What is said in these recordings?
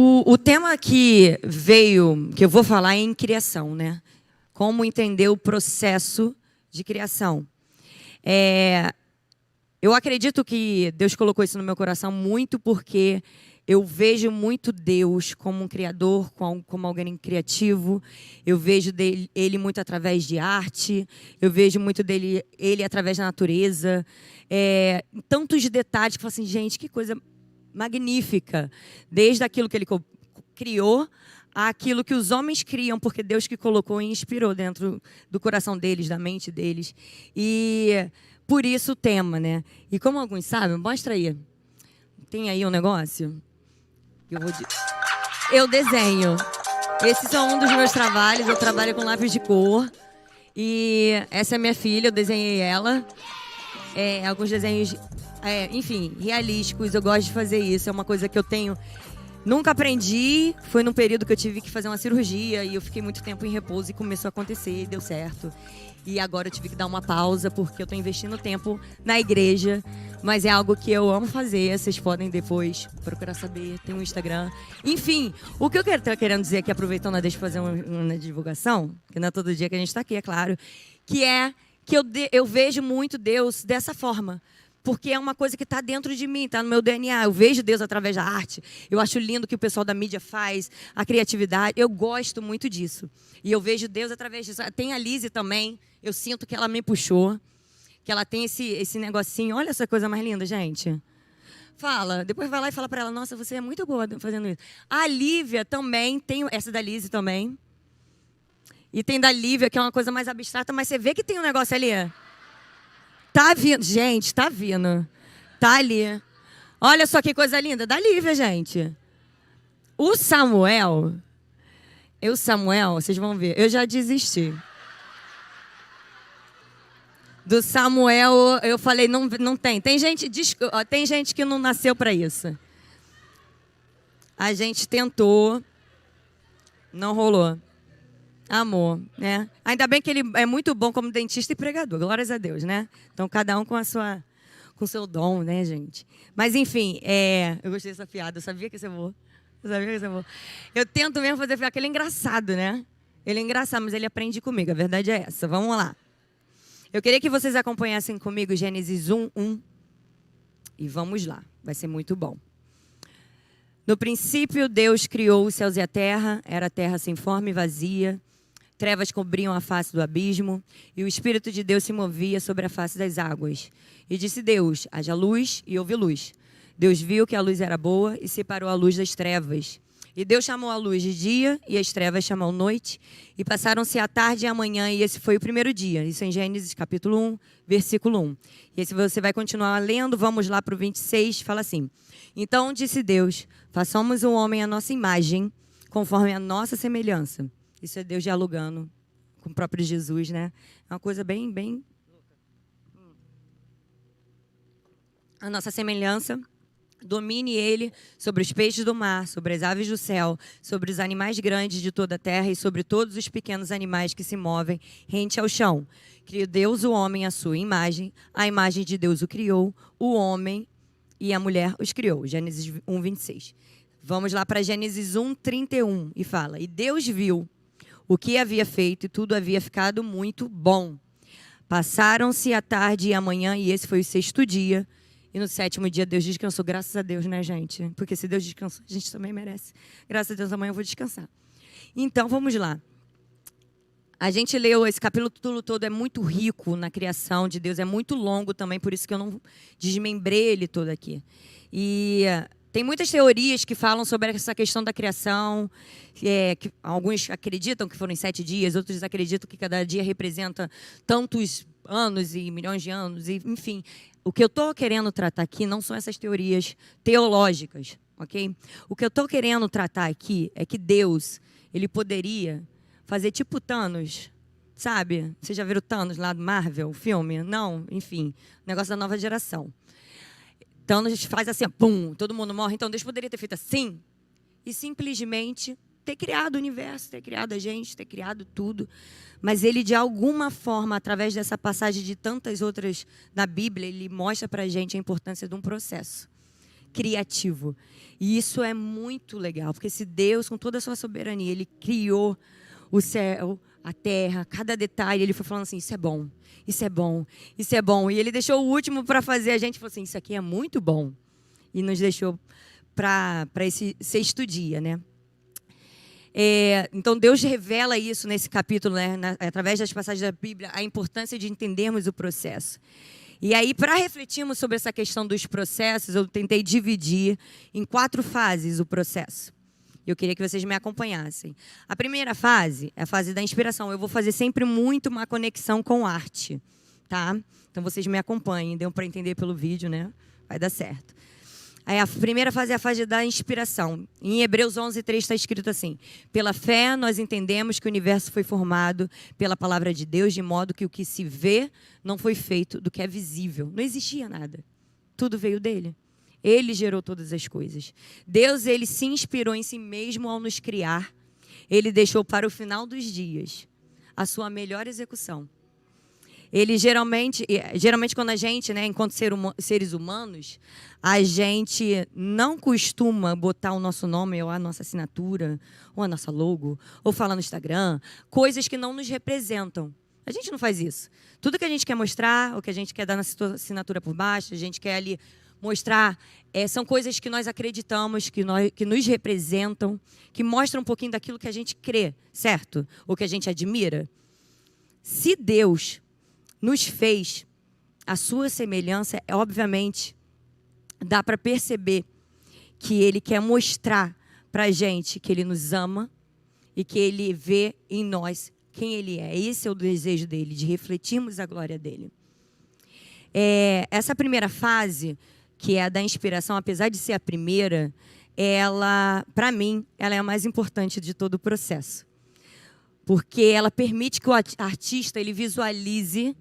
O tema que veio, que eu vou falar é em criação, né? Como entender o processo de criação. Eu acredito que Deus colocou isso no meu coração muito porque eu vejo muito Deus como um criador, como alguém criativo. Eu vejo Ele muito através de arte. Eu vejo muito Ele através da natureza. Tantos detalhes que eu falo assim, gente, que coisa magnífica. Desde aquilo que Ele criou àquilo que os homens criam, porque Deus que colocou e inspirou dentro do coração deles, da mente deles. E por isso o tema, né? E como alguns sabem, mostra aí. Tem aí um negócio? Eu desenho. Esses são um dos meus trabalhos. Eu trabalho com lápis de cor. E essa é minha filha, eu desenhei ela. Alguns desenhos, enfim, realísticos. Eu gosto de fazer isso. É uma coisa que eu tenho... Nunca aprendi. Foi num período que eu tive que fazer uma cirurgia. E eu fiquei muito tempo em repouso e começou a acontecer. E deu certo. E agora eu tive que dar uma pausa, porque eu estou investindo tempo na igreja. Mas é algo que eu amo fazer. Vocês podem depois procurar saber. Tem um Instagram. Enfim, o que eu estou querendo dizer aqui, aproveitando, deixa eu fazer uma divulgação, que não é todo dia que a gente está aqui, é claro. Que eu vejo muito Deus dessa forma. Porque é uma coisa que está dentro de mim, está no meu DNA. Eu vejo Deus através da arte. Eu acho lindo o que o pessoal da mídia faz, a criatividade. Eu gosto muito disso. E eu vejo Deus através disso. Tem a Lizzie também. Eu sinto que ela me puxou. Que ela tem esse negocinho. Olha essa coisa mais linda, gente. Fala. Depois vai lá e fala para ela, nossa, você é muito boa fazendo isso. A Lívia também. Tem essa da Lizzie também. E tem da Lívia, que é uma coisa mais abstrata. Mas você vê que tem um negócio ali. Tá vindo. Gente, tá vindo. Tá ali. Olha só que coisa linda. Da Lívia, gente. O Samuel, vocês vão ver. Eu já desisti. Do Samuel, eu falei, não tem. Tem gente que não nasceu para isso. A gente tentou. Não rolou. Amor, né? Ainda bem que ele é muito bom como dentista e pregador, glórias a Deus, né? Então, cada um com o seu dom, né, gente? Mas, enfim, eu gostei dessa piada, eu sabia que ia ser boa. Eu tento mesmo fazer piada, porque ele é engraçado, né? Ele é engraçado, mas ele aprende comigo, a verdade é essa. Vamos lá. Eu queria que vocês acompanhassem comigo Gênesis 1:1. E vamos lá, vai ser muito bom. No princípio, Deus criou os céus e a terra, era a terra sem forma e vazia. Trevas cobriam a face do abismo, e o Espírito de Deus se movia sobre a face das águas. E disse Deus, haja luz, e houve luz. Deus viu que a luz era boa, e separou a luz das trevas. E Deus chamou a luz de dia, e as trevas chamou noite. E passaram-se a tarde e a manhã, e esse foi o primeiro dia. Isso em Gênesis capítulo 1, versículo 1. E se você vai continuar lendo, vamos lá para o 26, fala assim. Então disse Deus, façamos um homem à nossa imagem, conforme a nossa semelhança. Isso é Deus dialogando com o próprio Jesus, né? É uma coisa bem... A nossa semelhança, domine ele sobre os peixes do mar, sobre as aves do céu, sobre os animais grandes de toda a terra e sobre todos os pequenos animais que se movem rente ao chão. Criou Deus o homem à sua imagem, a imagem de Deus o criou, o homem e a mulher os criou. Gênesis 1:26. Vamos lá para Gênesis 1:31 e fala, e Deus viu o que havia feito e tudo havia ficado muito bom. Passaram-se a tarde e a manhã e esse foi o sexto dia. E no sétimo dia Deus descansou. Graças a Deus, né, gente? Porque se Deus descansou, a gente também merece. Graças a Deus, amanhã eu vou descansar. Então, vamos lá. A gente leu esse capítulo todo, é muito rico na criação de Deus. É muito longo também, por isso que eu não desmembrei ele todo aqui. E... tem muitas teorias que falam sobre essa questão da criação. Que alguns acreditam que foram em 7 dias, outros acreditam que cada dia representa tantos anos e milhões de anos. E, enfim, o que eu estou querendo tratar aqui não são essas teorias teológicas, ok? O que eu estou querendo tratar aqui é que Deus, ele poderia fazer tipo Thanos, sabe? Vocês já viram Thanos lá do Marvel, o filme? Não? Enfim, negócio da nova geração. Então, a gente faz assim, pum, todo mundo morre. Então, Deus poderia ter feito assim e simplesmente ter criado o universo, ter criado a gente, ter criado tudo. Mas ele, de alguma forma, através dessa passagem de tantas outras na Bíblia, ele mostra para a gente a importância de um processo. criativo. E isso é muito legal, porque se Deus, com toda a sua soberania, Ele criou o céu, a terra, cada detalhe, Ele foi falando assim, isso é bom, isso é bom, isso é bom. E Ele deixou o último para fazer, a gente falou assim, isso aqui é muito bom. E nos deixou para esse sexto dia, né? Então, Deus revela isso nesse capítulo, né? Através das passagens da Bíblia, a importância de entendermos o processo. E aí, para refletirmos sobre essa questão dos processos, eu tentei dividir em 4 fases o processo. Eu queria que vocês me acompanhassem. A primeira fase é a fase da inspiração. Eu vou fazer sempre muito uma conexão com arte, tá? Então, vocês me acompanhem. Deu para entender pelo vídeo, né? Vai dar certo. Aí, a primeira fase é a fase da inspiração. Em Hebreus 11:3 está escrito assim: pela fé nós entendemos que o universo foi formado pela palavra de Deus, de modo que o que se vê não foi feito do que é visível. Não existia nada. Tudo veio dele. Ele gerou todas as coisas. Deus, ele se inspirou em si mesmo ao nos criar. Ele deixou para o final dos dias a sua melhor execução. Ele geralmente quando a gente, né, enquanto seres humanos, a gente não costuma botar o nosso nome ou a nossa assinatura, ou a nossa logo, ou falar no Instagram, coisas que não nos representam. A gente não faz isso. Tudo que a gente quer mostrar, o que a gente quer dar na assinatura por baixo, a gente quer ali mostrar, são coisas que nós acreditamos, que nos representam, que mostram um pouquinho daquilo que a gente crê, certo? Ou que a gente admira. Se Deus nos fez a sua semelhança, obviamente, dá para perceber que Ele quer mostrar para a gente que Ele nos ama e que Ele vê em nós quem Ele é. Esse é o desejo dEle, de refletirmos a glória dEle. Essa primeira fase, que é a da inspiração, apesar de ser a primeira, ela, para mim, ela é a mais importante de todo o processo. Porque ela permite que o artista ele visualize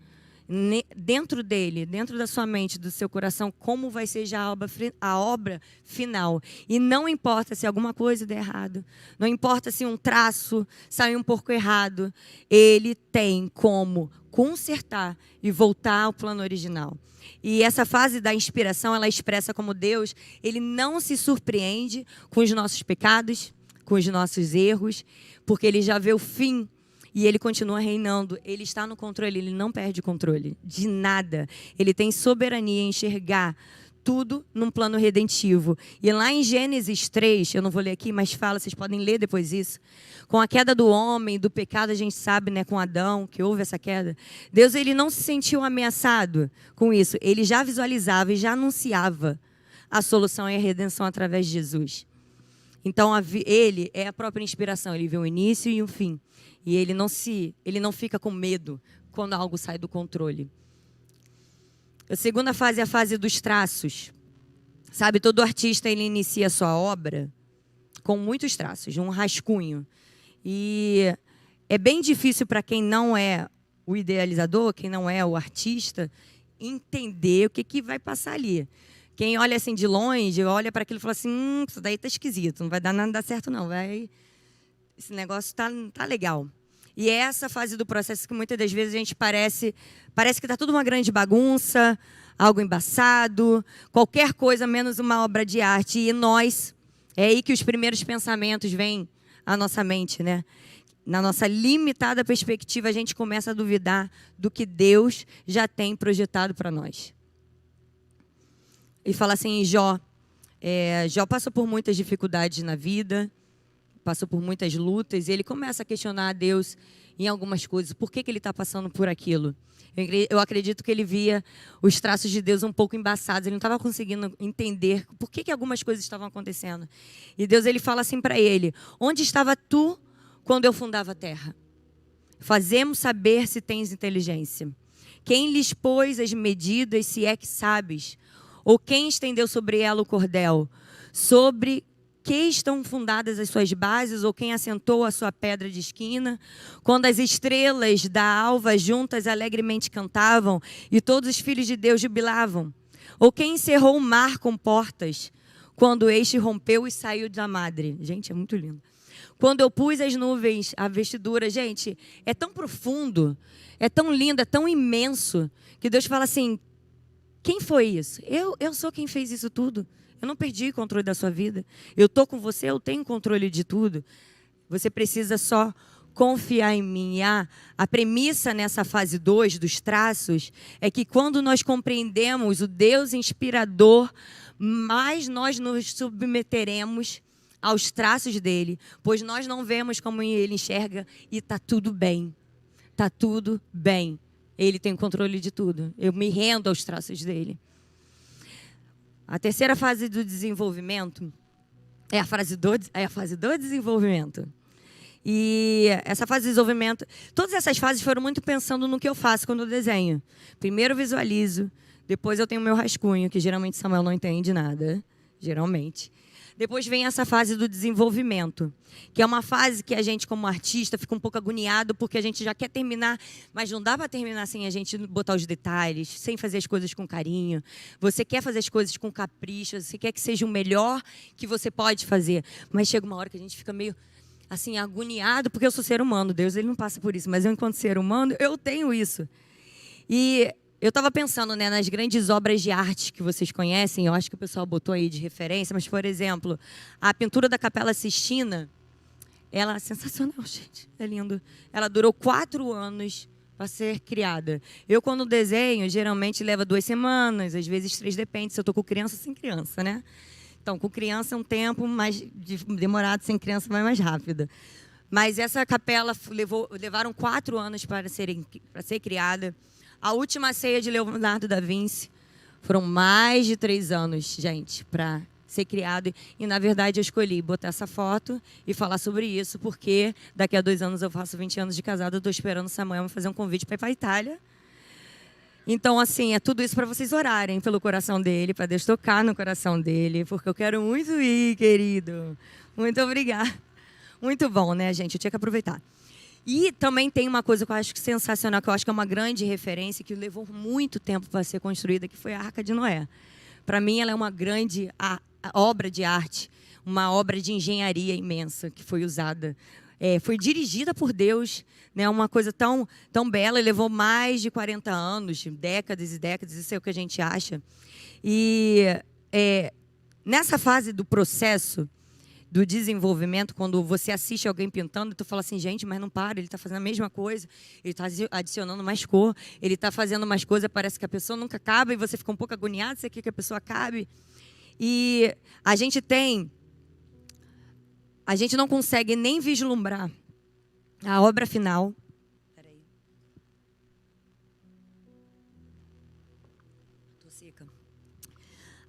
dentro dele, dentro da sua mente, do seu coração, como vai ser já a obra final. E não importa se alguma coisa der errado, não importa se um traço sair um pouco errado, ele tem como consertar e voltar ao plano original. E essa fase da inspiração, ela expressa como Deus, ele não se surpreende com os nossos pecados, com os nossos erros, porque ele já vê o fim. E ele continua reinando, ele está no controle, ele não perde o controle de nada. Ele tem soberania em enxergar tudo num plano redentivo. E lá em Gênesis 3, eu não vou ler aqui, mas fala, vocês podem ler depois isso. Com a queda do homem, do pecado, a gente sabe, né, com Adão, que houve essa queda. Deus, ele não se sentiu ameaçado com isso. Ele já visualizava e já anunciava a solução e a redenção através de Jesus. Então, ele é a própria inspiração. Ele vê o início e o fim. E ele não fica com medo quando algo sai do controle. A segunda fase é a fase dos traços. Sabe, todo artista ele inicia a sua obra com muitos traços, um rascunho. E é bem difícil para quem não é o idealizador, quem não é o artista, entender o que vai passar ali. Quem olha assim de longe, olha para aquilo e fala assim, isso daí tá esquisito, não vai dar nada certo não, esse negócio tá legal. E é essa fase do processo que muitas das vezes a gente parece que está tudo uma grande bagunça, algo embaçado, qualquer coisa menos uma obra de arte. E é aí que os primeiros pensamentos vêm à nossa mente, né? Na nossa limitada perspectiva, a gente começa a duvidar do que Deus já tem projetado para nós. E fala assim, Jó passou por muitas dificuldades na vida, passou por muitas lutas, e ele começa a questionar a Deus em algumas coisas. Por que ele está passando por aquilo? Eu acredito que ele via os traços de Deus um pouco embaçados. Ele não estava conseguindo entender por que algumas coisas estavam acontecendo. E Deus ele fala assim para ele, onde estava tu quando eu fundava a terra? Fazemos saber se tens inteligência. Quem lhes pôs as medidas, se é que sabes? Ou quem estendeu sobre ela o cordel? Sobre que estão fundadas as suas bases, ou quem assentou a sua pedra de esquina? Quando as estrelas da alva juntas alegremente cantavam, e todos os filhos de Deus jubilavam? Ou quem encerrou o mar com portas, quando este rompeu e saiu da madre? Gente, é muito lindo. Quando eu pus as nuvens, a vestidura, gente, é tão profundo, é tão lindo, é tão imenso, que Deus fala assim, quem foi isso? Eu sou quem fez isso tudo. Eu não perdi o controle da sua vida. Eu estou com você, eu tenho controle de tudo. Você precisa só confiar em mim. A premissa nessa fase 2 dos traços é que quando nós compreendemos o Deus inspirador, mais nós nos submeteremos aos traços dele, pois nós não vemos como ele enxerga e está tudo bem. Está tudo bem. Ele tem controle de tudo. Eu me rendo aos traços dele. A terceira fase do desenvolvimento é a fase do desenvolvimento. E essa fase de desenvolvimento, todas essas fases foram muito pensando no que eu faço quando eu desenho. Primeiro eu visualizo, depois eu tenho o meu rascunho, que geralmente Samuel não entende nada, geralmente. Depois vem essa fase do desenvolvimento, que é uma fase que a gente, como artista, fica um pouco agoniado, porque a gente já quer terminar, mas não dá para terminar sem a gente botar os detalhes, sem fazer as coisas com carinho. Você quer fazer as coisas com capricho, você quer que seja o melhor que você pode fazer, mas chega uma hora que a gente fica meio assim, agoniado, porque eu sou ser humano, Deus ele não passa por isso, mas eu, enquanto ser humano, eu tenho isso. E eu estava pensando, né, nas grandes obras de arte que vocês conhecem, eu acho que o pessoal botou aí de referência, mas, por exemplo, a pintura da Capela Sistina, ela é sensacional, gente, é lindo. Ela durou 4 anos para ser criada. Eu, quando desenho, geralmente leva 2 semanas, às vezes 3, depende se eu estou com criança ou sem criança, né? Então, com criança é um tempo mais demorado, sem criança vai mais rápido. Mas essa capela levaram 4 anos para ser criada. A última ceia de Leonardo da Vinci foram mais de 3 anos, gente, para ser criado. E, na verdade, eu escolhi botar essa foto e falar sobre isso, porque daqui a 2 anos eu faço 20 anos de casada, eu estou esperando o Samuel me fazer um convite para ir para a Itália. Então, assim, é tudo isso para vocês orarem pelo coração dele, para Deus tocar no coração dele, porque eu quero muito ir, querido. Muito obrigada. Muito bom, né, gente? Eu tinha que aproveitar. E também tem uma coisa que eu acho sensacional, que eu acho que é uma grande referência, que levou muito tempo para ser construída, que foi a Arca de Noé. Para mim, ela é uma grande obra de arte, uma obra de engenharia imensa que foi usada. Foi dirigida por Deus, né, uma coisa tão bela, e levou mais de 40 anos, décadas e décadas, isso é o que a gente acha. E nessa fase do processo, do desenvolvimento, quando você assiste alguém pintando, tu fala assim, gente, mas não para, ele está fazendo a mesma coisa, ele está adicionando mais cor, ele está fazendo mais coisa, parece que a pessoa nunca acaba, e você fica um pouco agoniado, você quer que a pessoa acabe. E a gente não consegue nem vislumbrar a obra final. Peraí. Tô seca.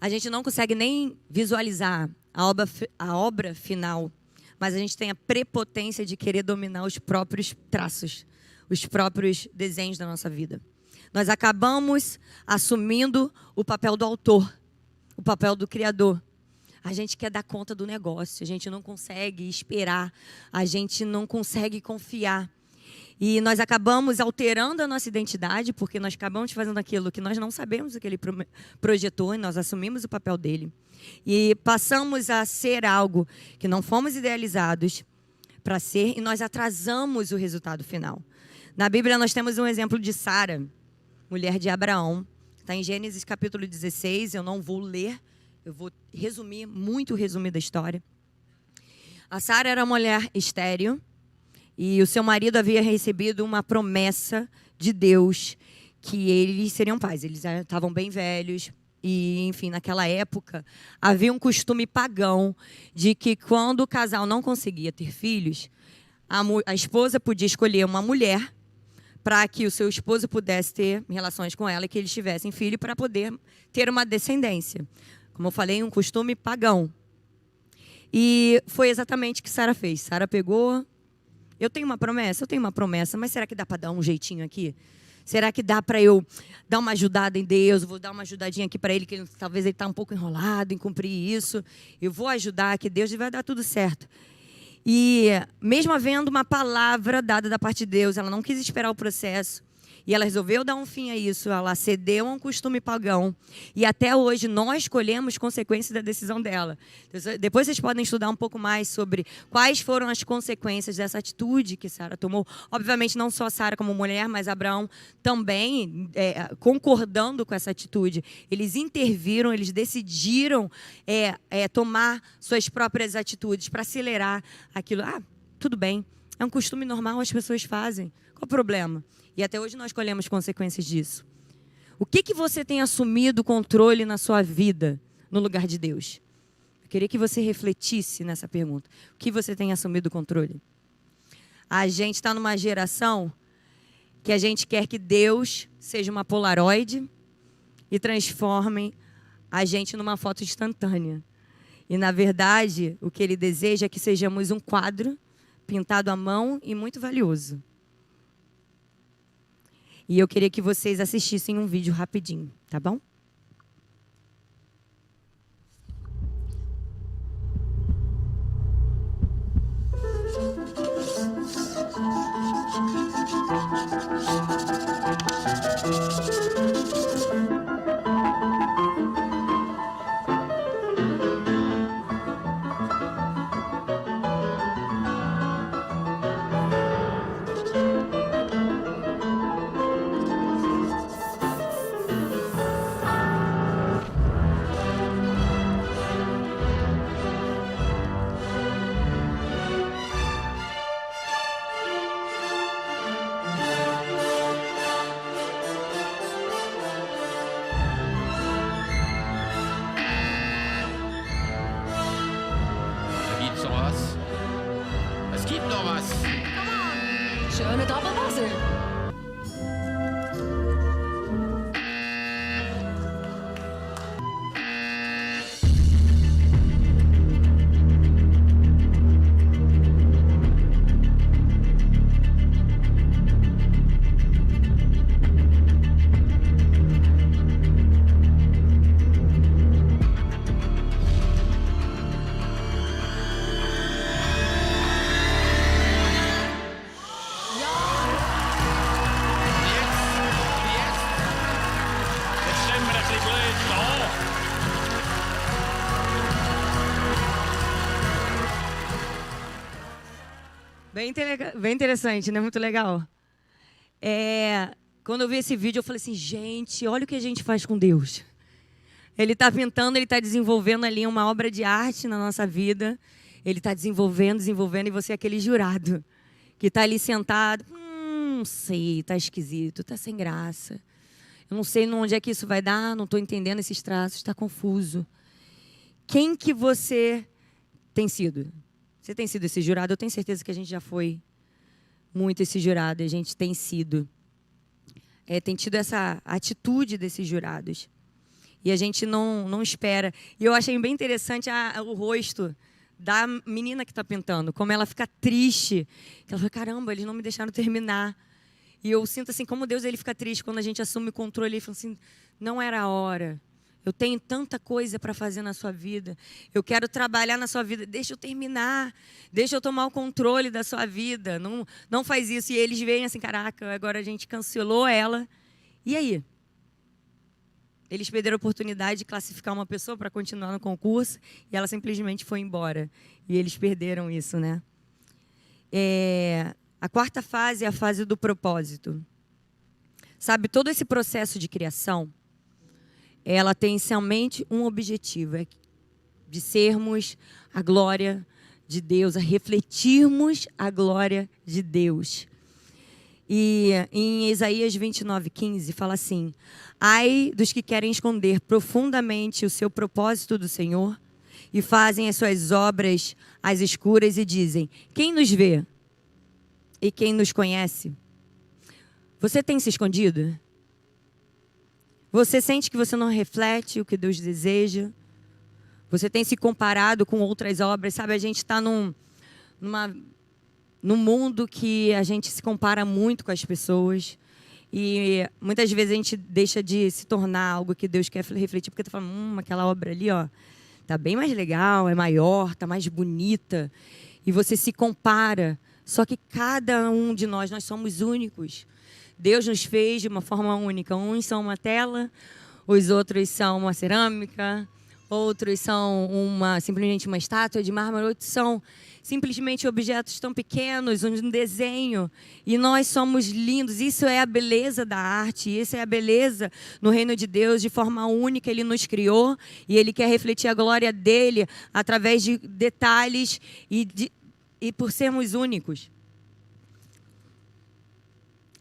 A gente não consegue nem visualizar a obra final, mas a gente tem a prepotência de querer dominar os próprios traços, os próprios desenhos da nossa vida. Nós acabamos assumindo o papel do autor, o papel do criador. A gente quer dar conta do negócio, a gente não consegue esperar, a gente não consegue confiar. E nós acabamos alterando a nossa identidade, porque nós acabamos fazendo aquilo que nós não sabemos o que ele projetou, e nós assumimos o papel dele. E passamos a ser algo que não fomos idealizados para ser, e nós atrasamos o resultado final. Na Bíblia nós temos um exemplo de Sara, mulher de Abraão. Está em Gênesis capítulo 16, eu não vou ler, eu vou resumir, muito resumir da história. A Sara era uma mulher estéril, e o seu marido havia recebido uma promessa de Deus que eles seriam pais. Eles já estavam bem velhos e, enfim, naquela época havia um costume pagão de que quando o casal não conseguia ter filhos, a esposa podia escolher uma mulher para que o seu esposo pudesse ter relações com ela e que eles tivessem filho para poder ter uma descendência. Como eu falei, um costume pagão. E foi exatamente o que Sara fez. Sara pegou... Eu tenho uma promessa, mas será que dá para dar um jeitinho aqui? Será que dá para eu dar uma ajudada em Deus? Vou dar uma ajudadinha aqui para ele, que talvez ele está um pouco enrolado em cumprir isso. Eu vou ajudar, que Deus vai dar tudo certo. E mesmo havendo uma palavra dada da parte de Deus, ela não quis esperar o processo. E ela resolveu dar um fim a isso, ela cedeu a um costume pagão. E até hoje nós colhemos consequências da decisão dela. Depois vocês podem estudar um pouco mais sobre quais foram as consequências dessa atitude que Sara tomou. Obviamente não só Sara como mulher, mas Abraão também, concordando com essa atitude. Eles interviram, eles decidiram tomar suas próprias atitudes para acelerar aquilo. Tudo bem, é um costume normal, as pessoas fazem. Qual o problema? E até hoje nós colhemos consequências disso. O que você tem assumido o controle na sua vida no lugar de Deus? Eu queria que você refletisse nessa pergunta. O que você tem assumido o controle? A gente está numa geração que a gente quer que Deus seja uma Polaroid e transforme a gente numa foto instantânea. E, na verdade, o que Ele deseja é que sejamos um quadro pintado à mão e muito valioso. E eu queria que vocês assistissem um vídeo rapidinho, tá bom? Es gibt noch was. Schöne Doppelpasse. Jetzt sind wir ein bisschen blöd da. Bem interessante, né? Muito legal. Quando eu vi esse vídeo, eu falei assim, gente, olha o que a gente faz com Deus. Ele está pintando, ele está desenvolvendo ali uma obra de arte na nossa vida. Ele está desenvolvendo, e você é aquele jurado que está ali sentado. Não sei, está esquisito, está sem graça. Eu não sei onde é que isso vai dar, não estou entendendo esses traços, está confuso. Quem que você tem sido? Você tem sido esse jurado? Eu tenho certeza que a gente já foi muito esse jurado. A gente tem sido. Tem tido essa atitude desses jurados. E a gente não espera. E eu achei bem interessante o rosto da menina que está pintando. Como ela fica triste. Ela fala, caramba, eles não me deixaram terminar. E eu sinto assim, como Deus ele fica triste quando a gente assume o controle. Ele fala assim, não era a hora. Eu tenho tanta coisa para fazer na sua vida. Eu quero trabalhar na sua vida. Deixa eu terminar. Deixa eu tomar o controle da sua vida. Não faz isso. E eles veem assim, caraca, agora a gente cancelou ela. E aí? Eles perderam a oportunidade de classificar uma pessoa para continuar no concurso e ela simplesmente foi embora. E eles perderam isso, né? A quarta fase é a fase do propósito. Sabe, todo esse processo de criação, ela tem somente um objetivo, é de sermos a glória de Deus, a refletirmos a glória de Deus. E em Isaías 29:15 fala assim, ai dos que querem esconder profundamente o seu propósito do Senhor e fazem as suas obras às escuras e dizem, quem nos vê e quem nos conhece? Você tem se escondido? Você sente que você não reflete o que Deus deseja? Você tem se comparado com outras obras? Sabe, a gente está num mundo que a gente se compara muito com as pessoas. E muitas vezes a gente deixa de se tornar algo que Deus quer refletir. Porque tu fala, aquela obra ali, ó, tá bem mais legal, é maior, tá mais bonita. E você se compara. Só que cada um de nós somos únicos. Deus nos fez de uma forma única. Uns são uma tela, os outros são uma cerâmica, outros são simplesmente uma estátua de mármore, outros são simplesmente objetos tão pequenos, um desenho. E nós somos lindos. Isso é a beleza da arte, isso é a beleza no reino de Deus. De forma única, Ele nos criou e Ele quer refletir a glória dEle através de detalhes e por sermos únicos.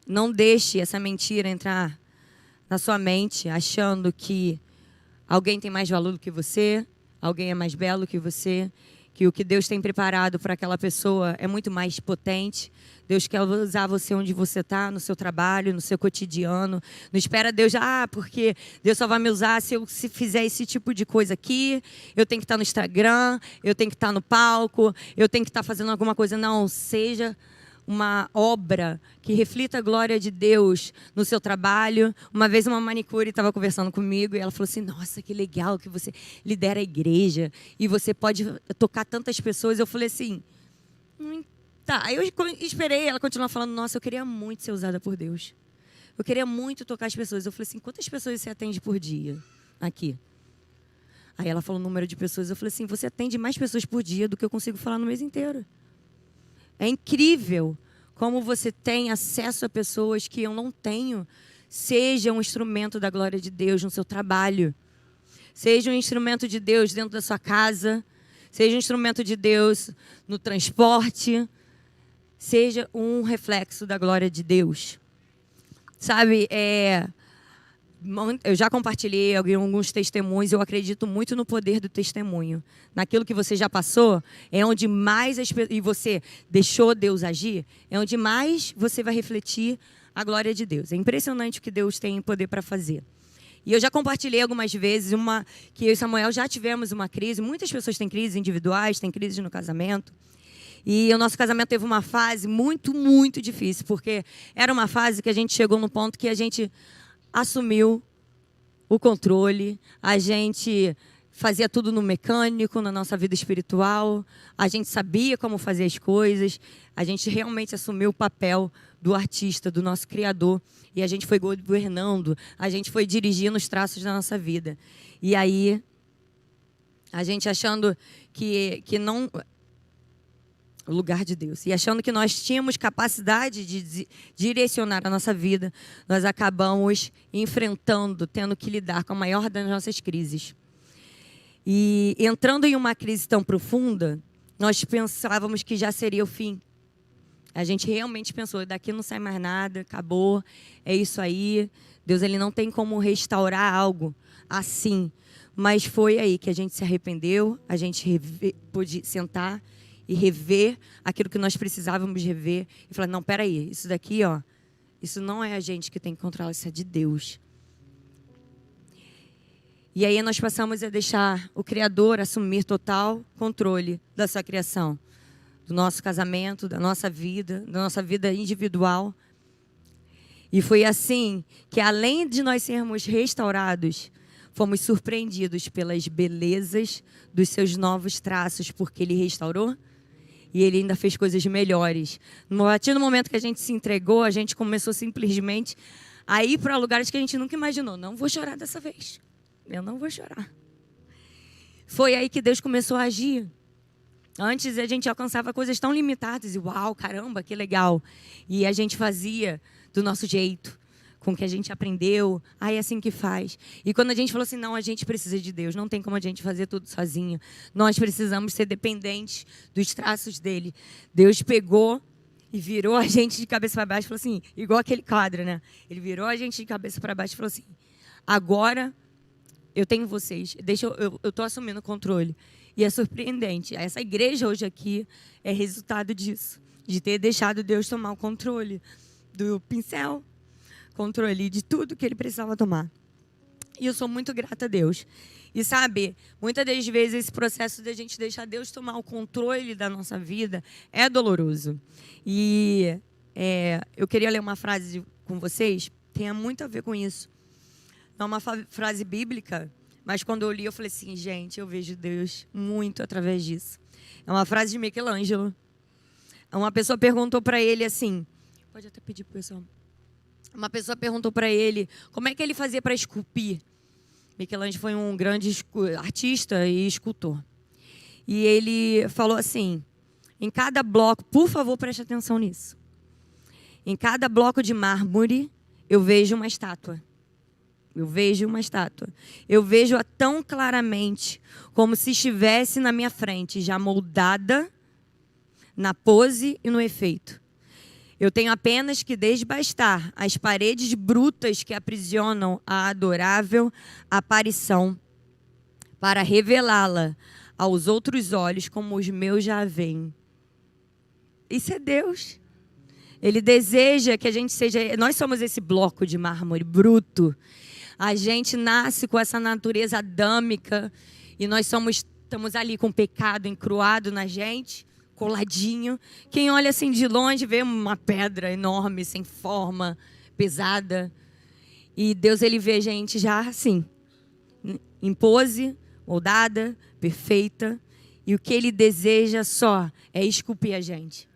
Não deixe essa mentira entrar na sua mente, achando que alguém tem mais valor do que você, alguém é mais belo que você, que o que Deus tem preparado para aquela pessoa é muito mais potente. Deus quer usar você onde você está, no seu trabalho, no seu cotidiano. Não espera Deus, porque Deus só vai me usar se eu fizer esse tipo de coisa aqui. Eu tenho que estar no Instagram, eu tenho que estar no palco, eu tenho que estar fazendo alguma coisa. Não, seja uma obra que reflita a glória de Deus no seu trabalho. Uma vez uma manicure estava conversando comigo e ela falou assim, nossa, que legal que você lidera a igreja e você pode tocar tantas pessoas. Eu falei assim, tá. Aí eu esperei ela continuar falando, nossa, eu queria muito ser usada por Deus. Eu queria muito tocar as pessoas. Eu falei assim, quantas pessoas você atende por dia aqui? Aí ela falou o número de pessoas. Eu falei assim, você atende mais pessoas por dia do que eu consigo falar no mês inteiro. É incrível como você tem acesso a pessoas que eu não tenho. Seja um instrumento da glória de Deus no seu trabalho. Seja um instrumento de Deus dentro da sua casa. Seja um instrumento de Deus no transporte. Seja um reflexo da glória de Deus. Sabe, eu já compartilhei alguns testemunhos. Eu acredito muito no poder do testemunho. Naquilo que você já passou, é onde mais e você deixou Deus agir, é onde mais você vai refletir a glória de Deus. É impressionante o que Deus tem poder para fazer. E eu já compartilhei algumas vezes que eu e Samuel já tivemos uma crise. Muitas pessoas têm crises individuais, têm crises no casamento. E o nosso casamento teve uma fase muito, muito difícil, porque era uma fase que a gente chegou no ponto que a gente assumiu o controle, a gente fazia tudo no mecânico, na nossa vida espiritual, a gente sabia como fazer as coisas, a gente realmente assumiu o papel do artista, do nosso criador, e a gente foi governando, a gente foi dirigindo os traços da nossa vida. E aí, a gente achando que não... o lugar de Deus. E achando que nós tínhamos capacidade de direcionar a nossa vida, nós acabamos enfrentando, tendo que lidar com a maior das nossas crises. E entrando em uma crise tão profunda, nós pensávamos que já seria o fim. A gente realmente pensou, daqui não sai mais nada, acabou, é isso aí. Deus, Ele não tem como restaurar algo assim. Mas foi aí que a gente se arrependeu, a gente pôde sentar e rever aquilo que nós precisávamos rever. E falar, não, peraí, isso daqui, isso não é a gente que tem que controlar, isso é de Deus. E aí nós passamos a deixar o Criador assumir total controle da sua criação. Do nosso casamento, da nossa vida individual. E foi assim que, além de nós sermos restaurados, fomos surpreendidos pelas belezas dos seus novos traços, porque Ele restaurou. E Ele ainda fez coisas melhores. No momento que a gente se entregou, a gente começou simplesmente a ir para lugares que a gente nunca imaginou. Não vou chorar dessa vez. Eu não vou chorar. Foi aí que Deus começou a agir. Antes a gente alcançava coisas tão limitadas. E uau, caramba, que legal. E a gente fazia do nosso jeito, com o que a gente aprendeu. É assim que faz. E quando a gente falou assim, não, a gente precisa de Deus. Não tem como a gente fazer tudo sozinho. Nós precisamos ser dependentes dos traços dele. Deus pegou e virou a gente de cabeça para baixo e falou assim, igual aquele quadro, né? Ele virou a gente de cabeça para baixo e falou assim, agora eu tenho vocês. Eu estou assumindo o controle. E é surpreendente. Essa igreja hoje aqui é resultado disso. De ter deixado Deus tomar o controle do pincel, controle de tudo que Ele precisava tomar. E eu sou muito grata a Deus. E sabe, muitas das vezes esse processo de a gente deixar Deus tomar o controle da nossa vida é doloroso. E eu queria ler uma frase com vocês, tem muito a ver com isso. Não é uma frase bíblica, mas quando eu li eu falei assim, gente, eu vejo Deus muito através disso. É uma frase de Michelangelo. Uma pessoa perguntou para ele assim, pode até pedir para o pessoal. Uma pessoa perguntou para ele como é que ele fazia para esculpir. Michelangelo foi um grande artista e escultor. E ele falou assim, em cada bloco, por favor, preste atenção nisso. Em cada bloco de mármore, eu vejo uma estátua. Eu vejo uma estátua. Eu vejo-a tão claramente como se estivesse na minha frente, já moldada na pose e no efeito. Eu tenho apenas que desbastar as paredes brutas que aprisionam a adorável aparição para revelá-la aos outros olhos como os meus já veem. Isso é Deus. Ele deseja que a gente seja... Nós somos esse bloco de mármore bruto. A gente nasce com essa natureza adâmica e nós estamos ali com o pecado encruado na gente, coladinho. Quem olha assim de longe vê uma pedra enorme, sem forma, pesada. E Deus, ele vê a gente já assim, em pose, moldada, perfeita. E o que ele deseja só é esculpir a gente.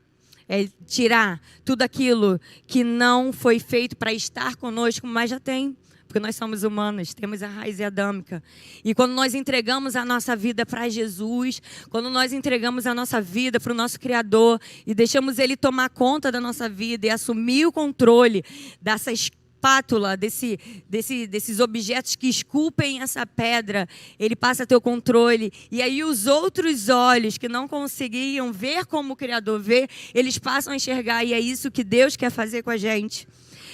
É tirar tudo aquilo que não foi feito para estar conosco, mas já tem. Porque nós somos humanos, temos a raiz adâmica. E quando nós entregamos a nossa vida para Jesus, quando nós entregamos a nossa vida para o nosso Criador e deixamos Ele tomar conta da nossa vida e assumir o controle dessa espátula, desses objetos que esculpem essa pedra, Ele passa a ter o controle. E aí os outros olhos que não conseguiam ver como o Criador vê, eles passam a enxergar. E é isso que Deus quer fazer com a gente.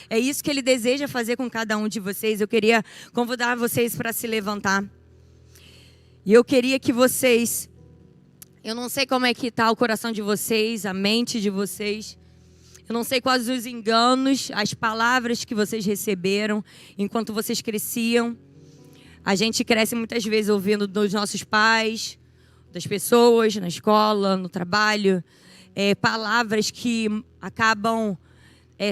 É isso que Ele deseja fazer com cada um de vocês. Eu queria convidar vocês para se levantar. E eu queria que vocês... Eu não sei como é que está o coração de vocês, a mente de vocês. Eu não sei quais os enganos, as palavras que vocês receberam enquanto vocês cresciam. A gente cresce muitas vezes ouvindo dos nossos pais, das pessoas, na escola, no trabalho. Palavras que acabam...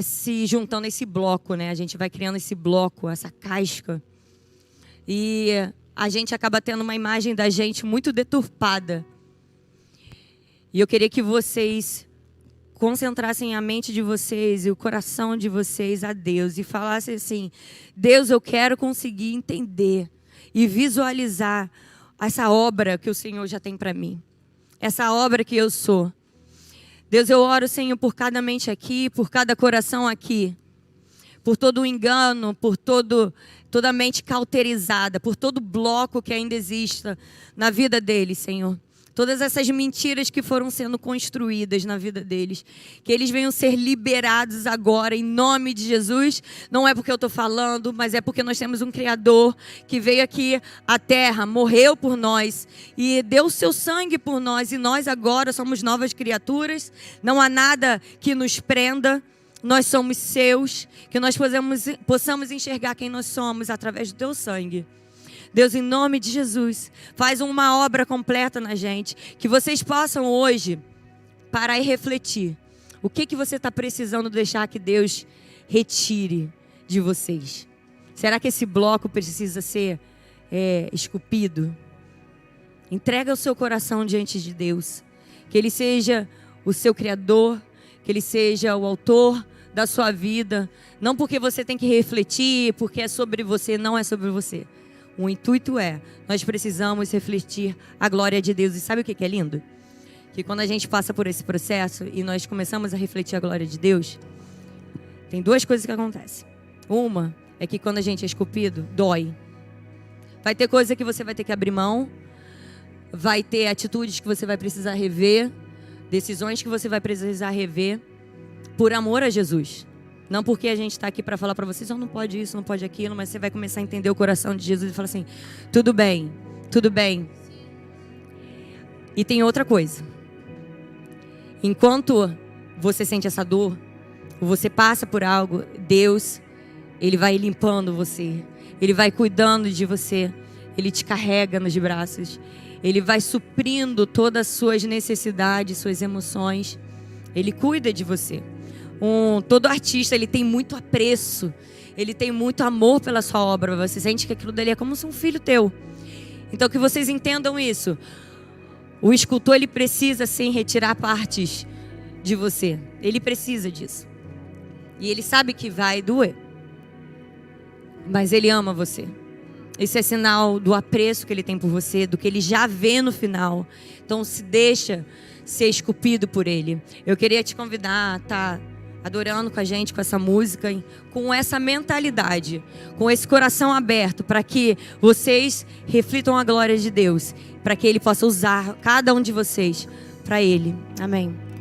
se juntando esse bloco, né? A gente vai criando esse bloco, essa casca. E a gente acaba tendo uma imagem da gente muito deturpada. E eu queria que vocês concentrassem a mente de vocês e o coração de vocês a Deus. E falassem assim, Deus, eu quero conseguir entender e visualizar essa obra que o Senhor já tem para mim. Essa obra que eu sou. Deus, eu oro, Senhor, por cada mente aqui, por cada coração aqui, por todo o engano, por toda a mente cauterizada, por todo bloco que ainda exista na vida deles, Senhor. Todas essas mentiras que foram sendo construídas na vida deles, que eles venham ser liberados agora, em nome de Jesus. Não é porque eu estou falando, mas é porque nós temos um Criador que veio aqui à terra, morreu por nós e deu o seu sangue por nós. E nós agora somos novas criaturas, não há nada que nos prenda. Nós somos seus, que nós possamos enxergar quem nós somos através do teu sangue. Deus, em nome de Jesus, faz uma obra completa na gente. Que vocês possam hoje parar e refletir. O que você está precisando deixar que Deus retire de vocês? Será que esse bloco precisa ser esculpido? Entrega o seu coração diante de Deus. Que Ele seja o seu Criador. Que Ele seja o autor da sua vida. Não porque você tem que refletir, porque é sobre você, não é sobre você. O intuito nós precisamos refletir a glória de Deus. E sabe o que é lindo? Que quando a gente passa por esse processo e nós começamos a refletir a glória de Deus, tem duas coisas que acontecem. Uma é que quando a gente é esculpido, dói. Vai ter coisa que você vai ter que abrir mão, vai ter atitudes que você vai precisar rever, decisões que você vai precisar rever, por amor a Jesus. Não porque a gente está aqui para falar para vocês, não pode isso, não pode aquilo, mas você vai começar a entender o coração de Jesus e falar assim, tudo bem, tudo bem. E tem outra coisa. Enquanto você sente essa dor, ou você passa por algo, Deus, Ele vai limpando você, Ele vai cuidando de você, Ele te carrega nos braços, Ele vai suprindo todas as suas necessidades, suas emoções, Ele cuida de você. Todo artista, ele tem muito apreço, ele tem muito amor pela sua obra. Você sente que aquilo dali é como se um filho teu. Então que vocês entendam isso. O escultor, ele precisa sim retirar partes de você. Ele precisa disso. E ele sabe que vai doer. Mas Ele ama você. Isso é sinal do apreço que Ele tem por você, do que Ele já vê no final. Então se deixa ser esculpido por Ele. Eu queria te convidar a estar adorando com a gente, com essa música, com essa mentalidade, com esse coração aberto, para que vocês reflitam a glória de Deus, para que Ele possa usar cada um de vocês para Ele. Amém.